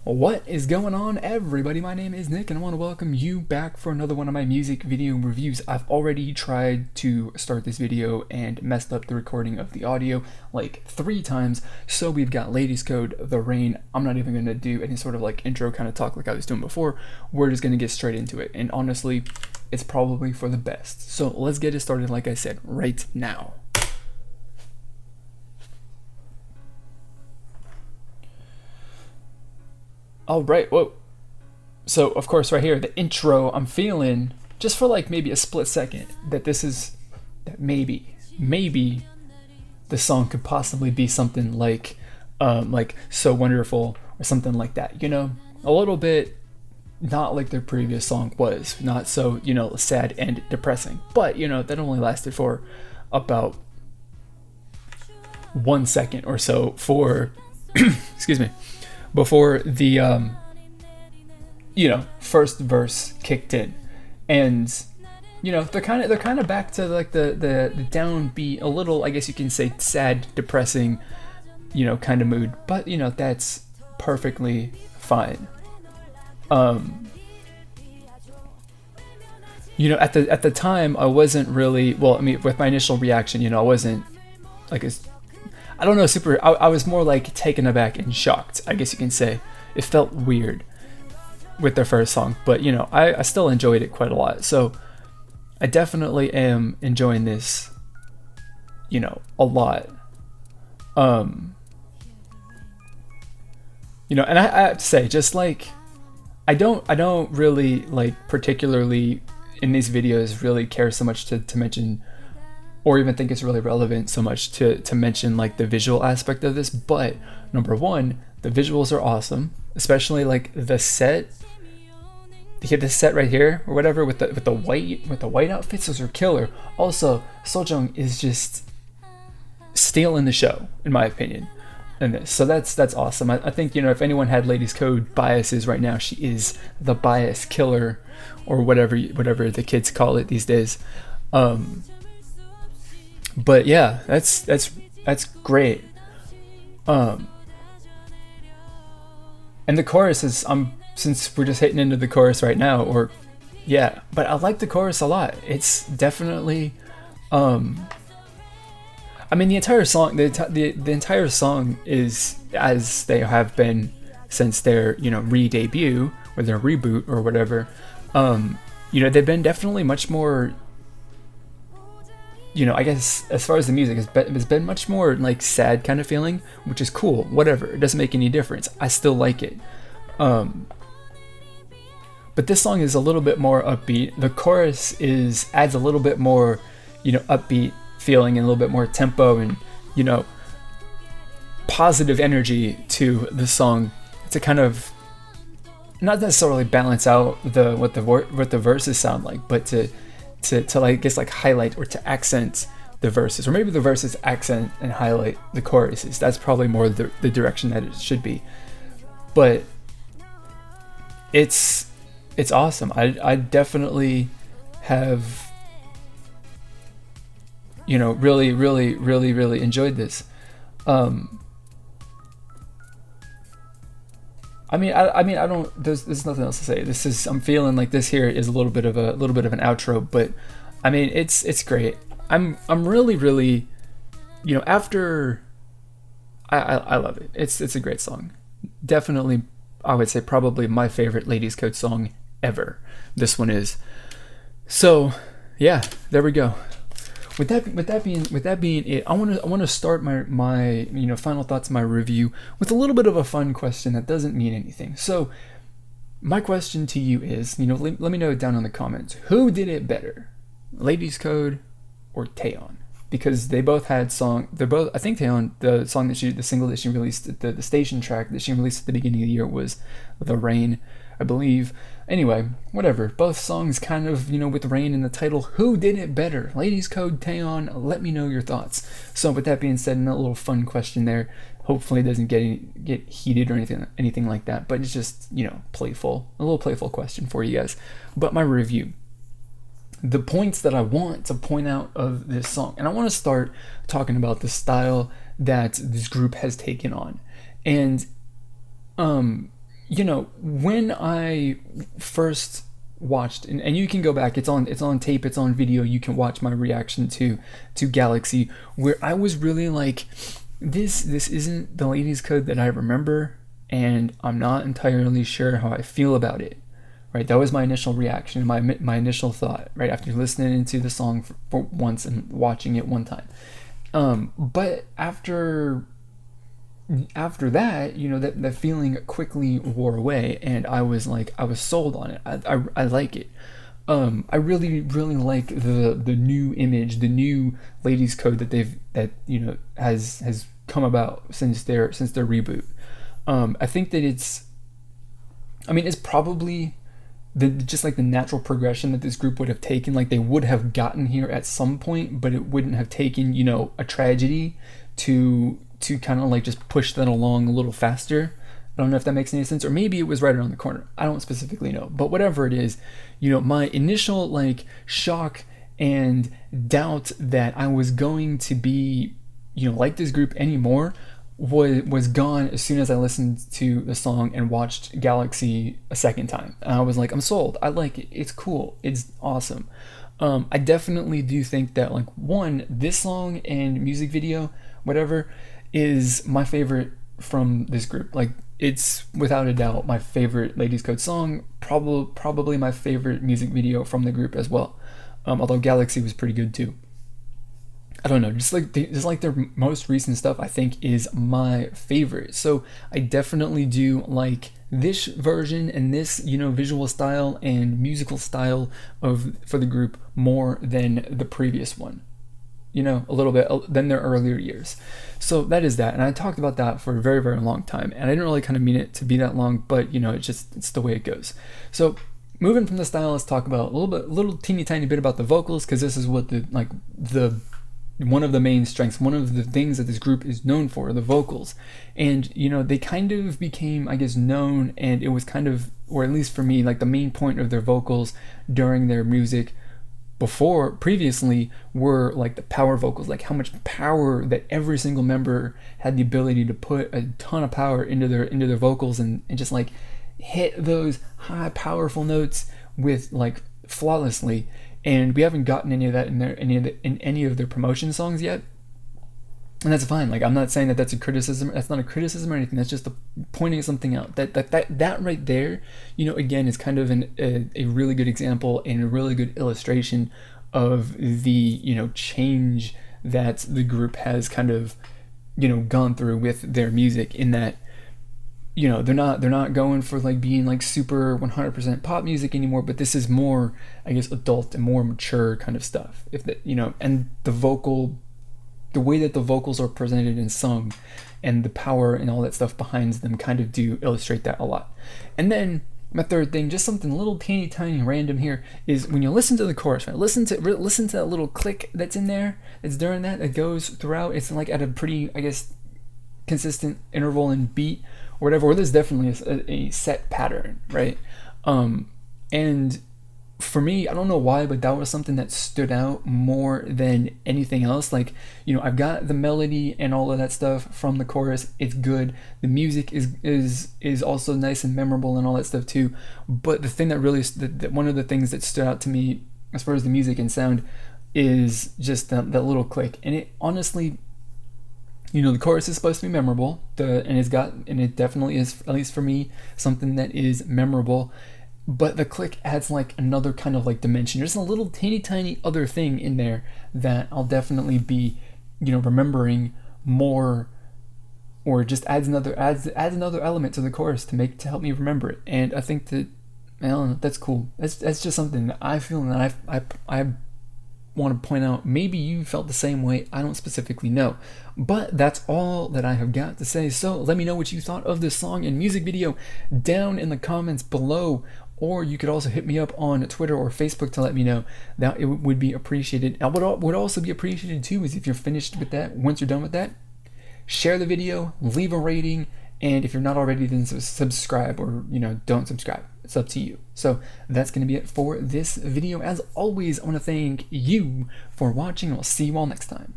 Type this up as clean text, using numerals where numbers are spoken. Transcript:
What is going on, everybody? My name is Nick and I want to welcome you back for another one of my music video reviews. I've already tried to start this video and messed up the recording of the audio like 3 times. So we've got Ladies Code, The Rain. I'm not even going to do any sort of like intro kind of talk like I was doing before. We're just going to get straight into it. And honestly, it's probably for the best. So let's get it started, like I said, right now. All right, whoa. So, of course, right here, the intro, I'm feeling, just for like maybe a split second, that maybe the song could possibly be something like So Wonderful or something like that, you know? A little bit, not like their previous song was, not so, sad and depressing. But, that only lasted for about 1 second or so for, excuse me, before the first verse kicked in. And they're kind of back to like the downbeat, a little, I guess you can say, sad, depressing kind of mood, but that's perfectly fine. At the time I wasn't really, well, I mean, with my initial reaction, I wasn't like I don't know, I was more like taken aback and shocked, I guess you can say. It felt weird with their first song, but I still enjoyed it quite a lot. So I definitely am enjoying this, a lot. And I have to say, just like, I don't really like particularly in these videos really care so much to mention, or even think it's really relevant so much to mention like the visual aspect of this. But number one, the visuals are awesome, especially like the set. You get this set right here or whatever with the white outfits. Those are killer. Also, Sojung is just stealing the show, in my opinion, in this. So that's awesome. I think if anyone had Ladies Code biases right now, she is the bias killer, or whatever the kids call it these days. But yeah, that's great. And the chorus is, since we're just hitting into the chorus right now, but I like the chorus a lot. It's definitely, I mean, the entire song, the entire song is as they have been since their re-debut or their reboot or whatever. They've been definitely much more. I guess as far as the music, it's been much more like sad kind of feeling, which is cool. Whatever, it doesn't make any difference. I still like it. But this song is a little bit more upbeat. The chorus adds a little bit more, upbeat feeling and a little bit more tempo and positive energy to the song to kind of not necessarily balance out what the verses sound like, but to like, I guess, like highlight or to accent the verses, or maybe the verses accent and highlight the choruses. That's probably more the direction that it should be. But it's awesome. I definitely have really enjoyed this. I mean, I don't. There's nothing else to say. I'm feeling like this here is a little bit of an outro, but I mean, it's great. I'm really, after. I love it. It's a great song. Definitely, I would say probably my favorite Ladies Code song ever. This one is. So, yeah, there we go. With that being it, I want to start my final thoughts, my review, with a little bit of a fun question that doesn't mean anything. So my question to you is, let me know down in the comments, who did it better, Ladies Code or Taeyeon? Because they both had I think Taeyeon, the single that she released, the station track that she released at the beginning of the year was The Rain, I believe. Anyway, whatever. Both songs kind of, with Rain in the title. Who did it better? Ladies Code, Taeyeon? Let me know your thoughts. So with that being said, a little fun question there. Hopefully it doesn't get heated or anything like that. But it's just, playful. A little playful question for you guys. But my review. The points that I want to point out of this song. And I want to start talking about the style that this group has taken on. And when I first watched, and you can go back, it's on tape, it's on video, you can watch my reaction to Galaxy, where I was really like, this isn't the ladies code that I remember, and I'm not entirely sure how I feel about it. Right, that was my initial reaction, my initial thought, right, after listening to the song for once and watching it one time. But after that, that feeling quickly wore away, and I was sold on it. I like it. I really really like the new image, the new ladies code has come about since their reboot. I think that it's probably just like the natural progression that this group would have taken. Like, they would have gotten here at some point, but it wouldn't have taken a tragedy to kind of like just push that along a little faster. I don't know if that makes any sense, or maybe it was right around the corner. I don't specifically know, but whatever it is, my initial like shock and doubt that I was going to be like this group anymore was gone as soon as I listened to the song and watched Galaxy a second time. And I was like, I'm sold. I like it. It's cool. It's awesome. I definitely do think that, like, one, this song and music video, whatever, is my favorite from this group. Like, it's without a doubt my favorite Ladies Code song, probably my favorite music video from the group as well. Although Galaxy was pretty good too. I don't know, just like their most recent stuff, I think, is my favorite. So I definitely do like this version and this, visual style and musical style for the group more than the previous one. A little bit than their earlier years. So that is that, and I talked about that for a very very long time, and I didn't really kind of mean it to be that long, but it's the way it goes. So moving from the style, let's talk about a little teeny tiny bit about the vocals, because this is what the one of the main strengths, one of the things that this group is known for, the vocals. And they kind of became, I guess, known, and it was kind of, or at least for me, like the main point of their vocals during their music previously were like the power vocals, like how much power that every single member had the ability to put a ton of power into their vocals, and just like hit those high powerful notes with like flawlessly. And we haven't gotten any of that in any of their promotion songs yet, and that's fine. Like, I'm not saying that that's a criticism. That's not a criticism or anything. That's just pointing something out. That right there, again, is kind of a really good example and a really good illustration of the change that the group has kind of gone through with their music. In that, they're not going for like being like super 100% pop music anymore, but this is more, I guess, adult and more mature kind of stuff. And the way that the vocals are presented and sung, and the power and all that stuff behind them kind of do illustrate that a lot. And then my third thing, just something a little teeny tiny random here, is when you listen to the chorus, right? Listen to that little click that's in there, that's during that goes throughout. It's like at a pretty, I guess, consistent interval and beat, or whatever, or there's definitely a set pattern, right? And for me, I don't know why, but that was something that stood out more than anything else. Like, I've got the melody and all of that stuff from the chorus. It's good. The music is also nice and memorable and all that stuff too. But the thing that really, one of the things that stood out to me as far as the music and sound is just that little click. And it honestly, the chorus is supposed to be memorable, and it definitely is, at least for me, something that is memorable. But the click adds like another kind of like dimension. There's a little teeny tiny other thing in there that I'll definitely be, remembering more, or just adds another element to the chorus to help me remember it. And I think that, I don't know, that's cool. That's just something that I feel, and that I want to point out. Maybe you felt the same way. I don't specifically know, but that's all that I have got to say. So let me know what you thought of this song and music video down in the comments below, or you could also hit me up on Twitter or Facebook to let me know. That it would be appreciated. And what would also be appreciated too is if you're finished with that, once you're done with that, share the video, leave a rating, and if you're not already, then subscribe, or don't subscribe. It's up to you. So that's going to be it for this video. As always, I want to thank you for watching, and I'll see you all next time.